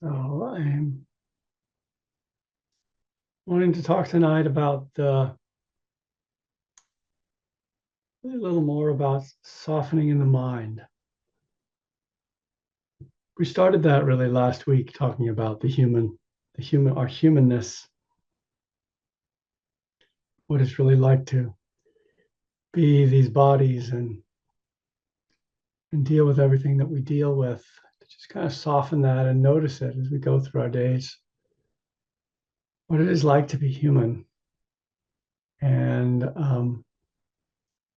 So I'm wanting to talk tonight about a little more about softening in the mind. We started that really last week, talking about our humanness, what it's really like to be these bodies and deal with everything that we deal with. To just kind of soften that and notice it as we go through our days, what it is like to be human, and what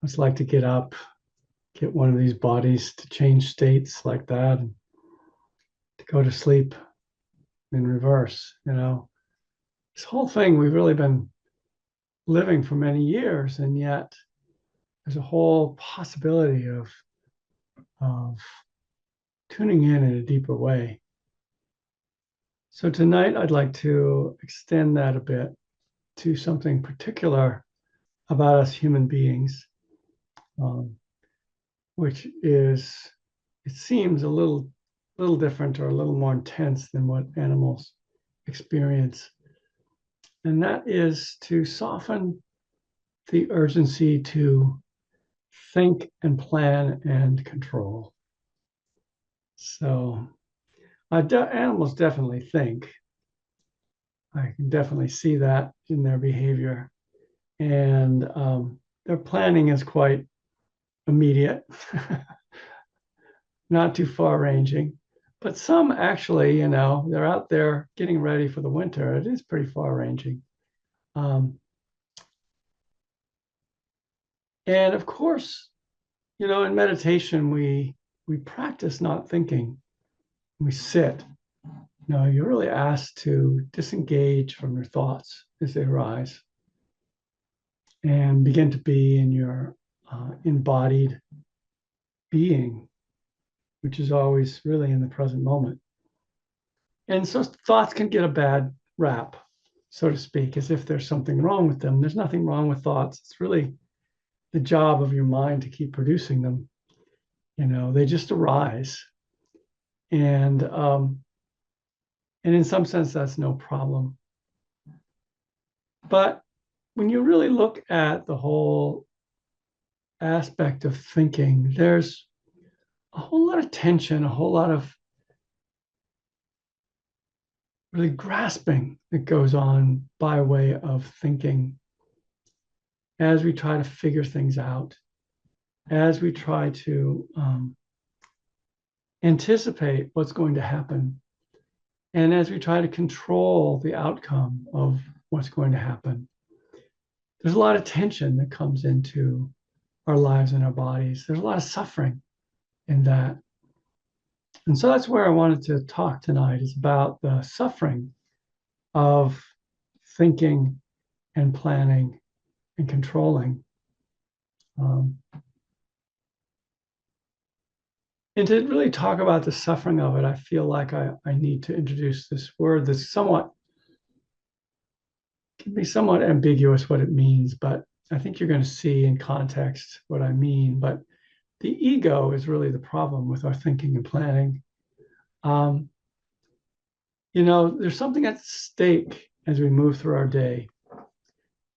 it's like to get up, get one of these bodies to change states like that, and to go to sleep in reverse. This whole thing we've really been living for many years, and yet there's a whole possibility of tuning in a deeper way. So tonight I'd like to extend that a bit to something particular about us human beings, which is, it seems a little different or a little more intense than what animals experience. And that is to soften the urgency to think and plan and control. So animals definitely think. I can definitely see that in their behavior. And their planning is quite immediate, not too far ranging. But some actually, they're out there getting ready for the winter. It is pretty far ranging. And of course, in meditation, we practice not thinking. We sit. You're really asked to disengage from your thoughts as they arise and begin to be in your embodied being, which is always really in the present moment. And so thoughts can get a bad rap, so to speak, as if there's something wrong with them. There's nothing wrong with thoughts. It's really the job of your mind to keep producing them. They just arise. And in some sense, that's no problem. But when you really look at the whole aspect of thinking, there's a whole lot of tension, a whole lot of really grasping that goes on by way of thinking as we try to figure things out, as we try to anticipate what's going to happen, and as we try to control the outcome of what's going to happen. There's a lot of tension that comes into our lives and our bodies. There's a lot of suffering in that. And so that's where I wanted to talk tonight, is about the suffering of thinking and planning and controlling. And to really talk about the suffering of it, I feel like I need to introduce this word that's can be somewhat ambiguous what it means, but I think you're going to see in context what I mean. But the ego is really the problem with our thinking and planning. There's something at stake as we move through our day.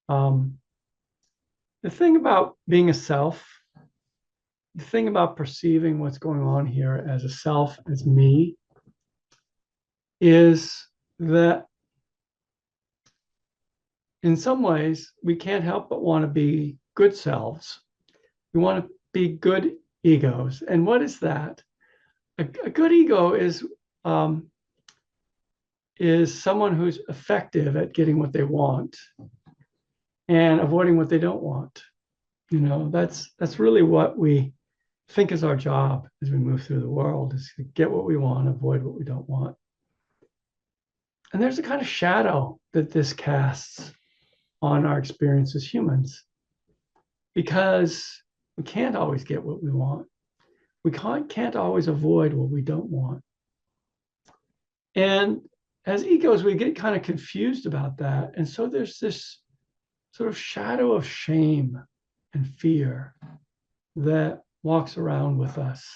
The thing about being a self, the thing about perceiving what's going on here as a self, as me, is that in some ways we can't help but want to be good selves. We want to be good egos. And what is that? A good ego is someone who's effective at getting what they want and avoiding what they don't want. That's really what we think is our job as we move through the world, is to get what we want, avoid what we don't want. And there's a kind of shadow that this casts on our experience as humans, because we can't always get what we want. We can't always avoid what we don't want. And as egos, we get kind of confused about that. And so there's this sort of shadow of shame and fear that walks around with us,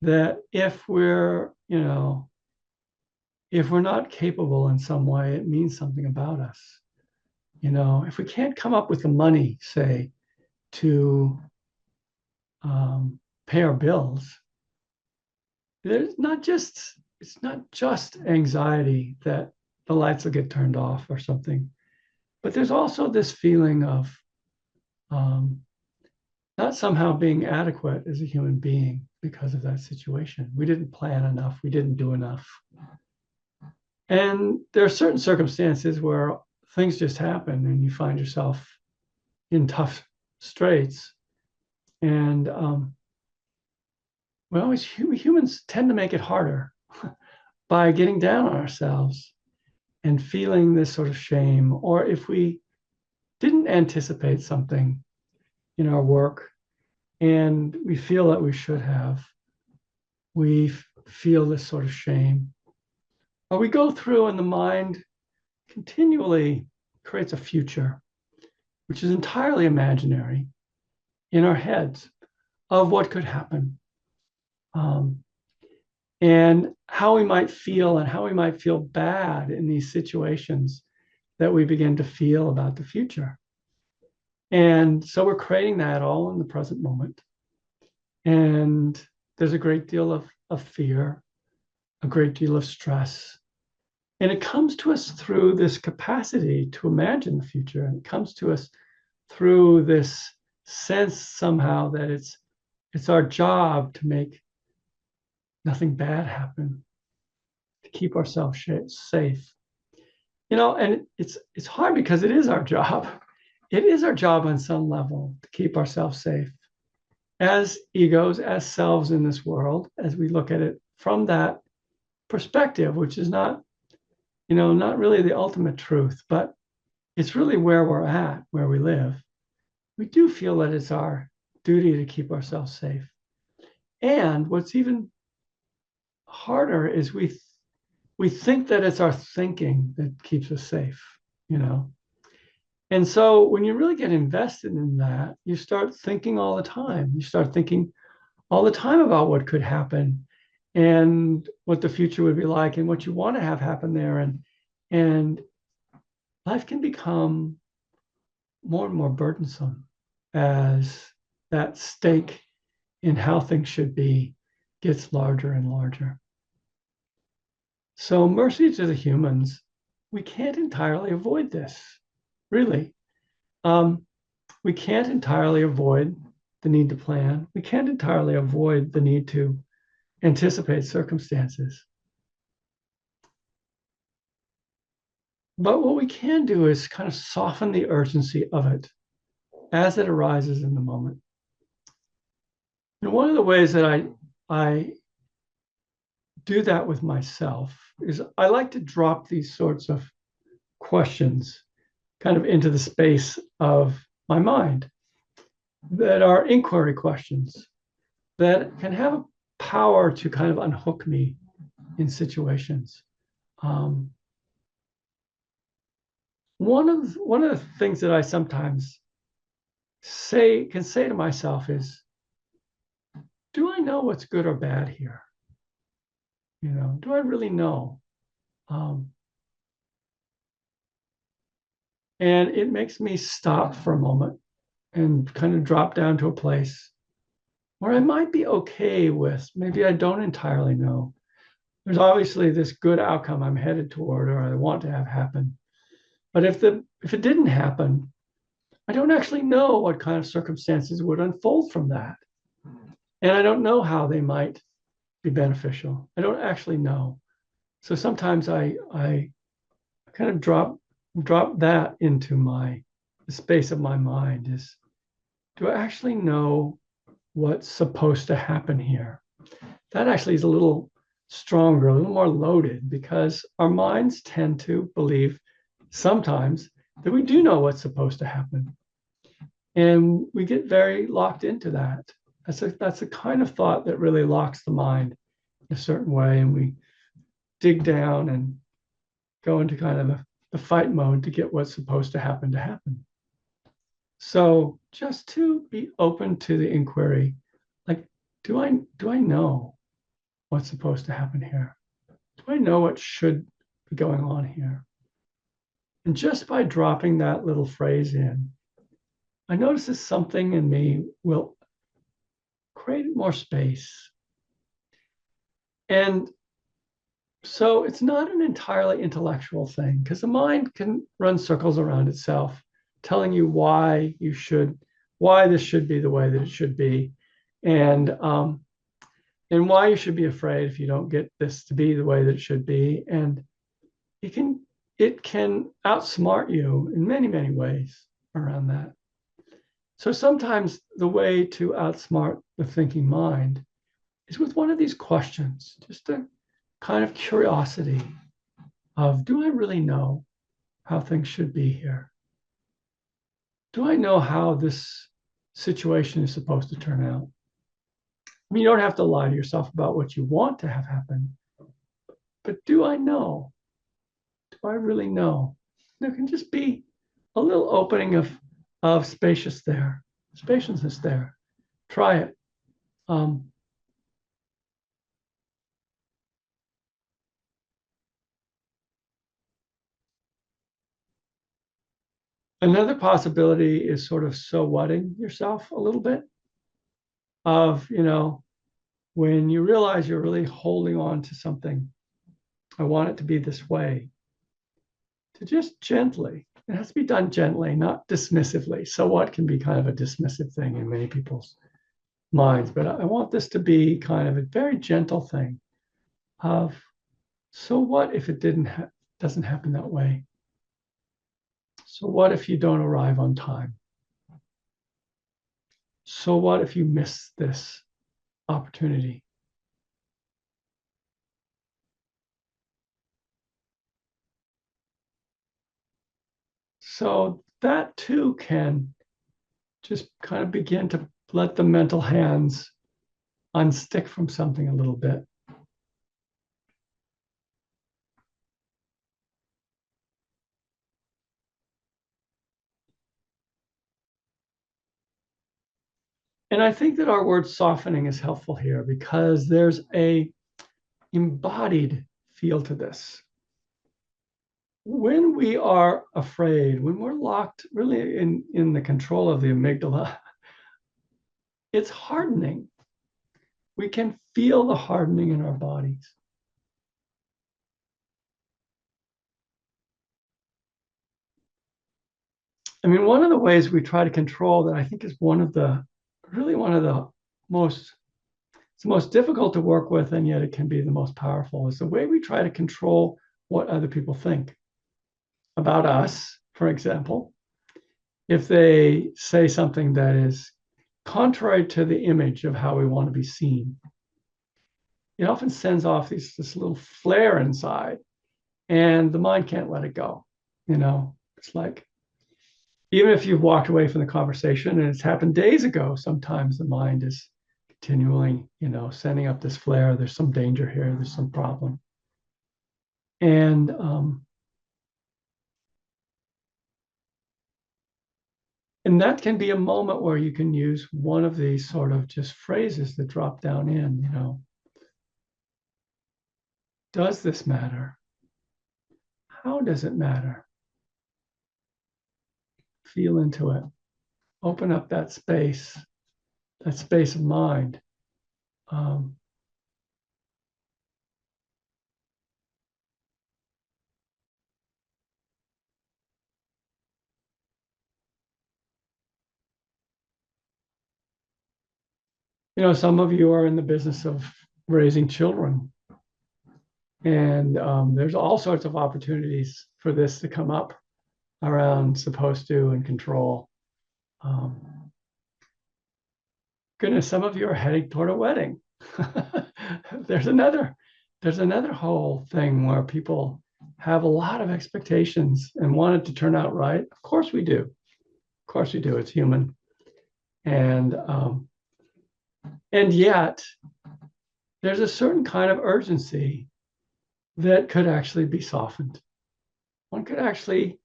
that if we're, if we're not capable in some way, it means something about us. If we can't come up with the money, say, to pay our bills, it's not just anxiety that the lights will get turned off or something, but there's also this feeling of not somehow being adequate as a human being because of that situation. We didn't plan enough. We didn't do enough. And there are certain circumstances where things just happen and you find yourself in tough straits. And we humans tend to make it harder by getting down on ourselves and feeling this sort of shame. Or if we didn't anticipate something in our work and we feel that we should have, we feel this sort of shame. Or we go through and the mind continually creates a future, which is entirely imaginary in our heads of what could happen. And how we might feel and how we might feel bad in these situations that we begin to feel about the future. And so we're creating that all in the present moment. And there's a great deal of fear, a great deal of stress. And it comes to us through this capacity to imagine the future. And it comes to us through this sense somehow that it's our job to make nothing bad happen, to keep ourselves safe. And it's hard because it is our job. It is our job on some level to keep ourselves safe as egos, as selves in this world, as we look at it from that perspective, which is not really the ultimate truth, but it's really where we're at, where we live. We do feel that it's our duty to keep ourselves safe. And what's even harder is we think that it's our thinking that keeps us safe, And so when you really get invested in that, you start thinking all the time. You start thinking all the time about what could happen and what the future would be like and what you want to have happen there. And life can become more and more burdensome as that stake in how things should be gets larger and larger. So mercy to the humans, we can't entirely avoid this, really. We can't entirely avoid the need to plan. We can't entirely avoid the need to anticipate circumstances. But what we can do is kind of soften the urgency of it as it arises in the moment. And one of the ways that I do that with myself is I like to drop these sorts of questions kind of into the space of my mind that are inquiry questions that can have a power to kind of unhook me in situations. One of the things that I sometimes can say to myself is, do I know what's good or bad here? Do I really know? And it makes me stop for a moment and kind of drop down to a place where I might be okay with, maybe I don't entirely know. There's obviously this good outcome I'm headed toward or I want to have happen. But if it didn't happen, I don't actually know what kind of circumstances would unfold from that. And I don't know how they might be beneficial. I don't actually know. So sometimes I kind of drop that into the space of my mind is, do I actually know what's supposed to happen here? That actually is a little stronger, a little more loaded, because our minds tend to believe sometimes that we do know what's supposed to happen. And we get very locked into that. That's a kind of thought that really locks the mind in a certain way. And we dig down and go into kind of the fight mode to get what's supposed to happen. So just to be open to the inquiry, like, do I know what's supposed to happen here? Do I know what should be going on here? And just by dropping that little phrase in, I notice that something in me will create more space. And so it's not an entirely intellectual thing, because the mind can run circles around itself, telling you why this should be the way that it should be, and why you should be afraid if you don't get this to be the way that it should be. And it can outsmart you in many, many ways around that. So sometimes the way to outsmart the thinking mind is with one of these questions, just a kind of curiosity of, do I really know how things should be here? Do I know how this situation is supposed to turn out? I mean, you don't have to lie to yourself about what you want to have happen, but do I know? Do I really know? There can just be a little opening of spaciousness there. Try it. Another possibility is sort of so whatting yourself a little bit of, when you realize you're really holding on to something, I want it to be this way, to just gently, it has to be done gently, not dismissively. So what can be kind of a dismissive thing in many people's minds, but I want this to be kind of a very gentle thing of, so what if it doesn't happen that way? So what if you don't arrive on time? So what if you miss this opportunity? So that too can just kind of begin to let the mental hands unstick from something a little bit. And I think that our word softening is helpful here, because there's a embodied feel to this. When we are afraid, when we're locked really in the control of the amygdala, it's hardening. We can feel the hardening in our bodies. I mean, one of the ways we try to control that, I think, is one of the most, it's the most difficult to work with, and yet it can be the most powerful, is the way we try to control what other people think about us. For example, if they say something that is contrary to the image of how we want to be seen, it often sends off this little flare inside, and the mind can't let it go. It's like, even if you've walked away from the conversation and it's happened days ago, sometimes the mind is continually, sending up this flare. There's some danger here. There's some problem. And that can be a moment where you can use one of these sort of just phrases that drop down in, does this matter? How does it matter? Feel into it. Open up that space of mind. Some of you are in the business of raising children, and there's all sorts of opportunities for this to come up around supposed to and control. Goodness, some of you are heading toward a wedding. there's another whole thing where people have a lot of expectations and want it to turn out right. Of course we do. Of course we do. It's human. And yet there's a certain kind of urgency that could actually be softened. One could actually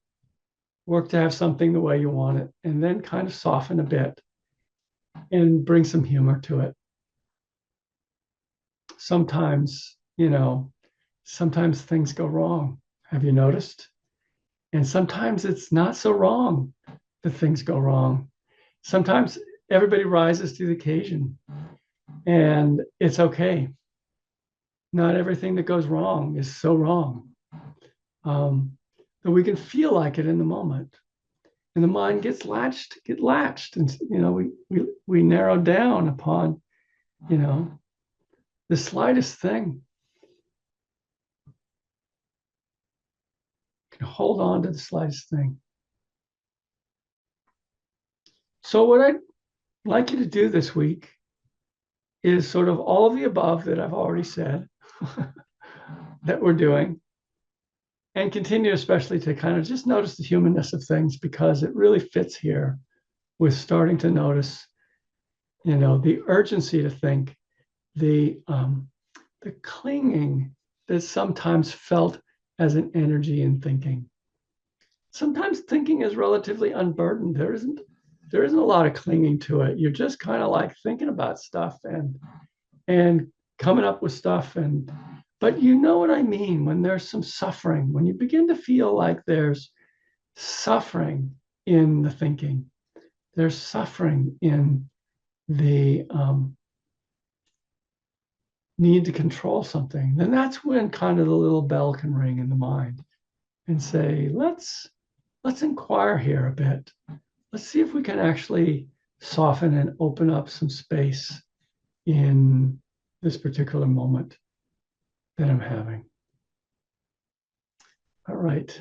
work to have something the way you want it, and then kind of soften a bit and bring some humor to it. Sometimes, sometimes things go wrong. Have you noticed? And sometimes it's not so wrong that things go wrong. Sometimes everybody rises to the occasion and it's okay. Not everything that goes wrong is so wrong. But we can feel like it in the moment. And the mind gets latched, and we narrow down upon, the slightest thing. You can hold on to the slightest thing. So what I'd like you to do this week is sort of all of the above that I've already said that we're doing, and continue especially to kind of just notice the humanness of things, because it really fits here with starting to notice, the urgency to think, the clinging that's sometimes felt as an energy in thinking. Sometimes thinking is relatively unburdened. There isn't a lot of clinging to it. You're just kind of like thinking about stuff and coming up with stuff, but you know what I mean when there's some suffering, when you begin to feel like there's suffering in the thinking, there's suffering in the need to control something, then that's when kind of the little bell can ring in the mind and say, let's inquire here a bit. Let's see if we can actually soften and open up some space in this particular moment that I'm having. All right.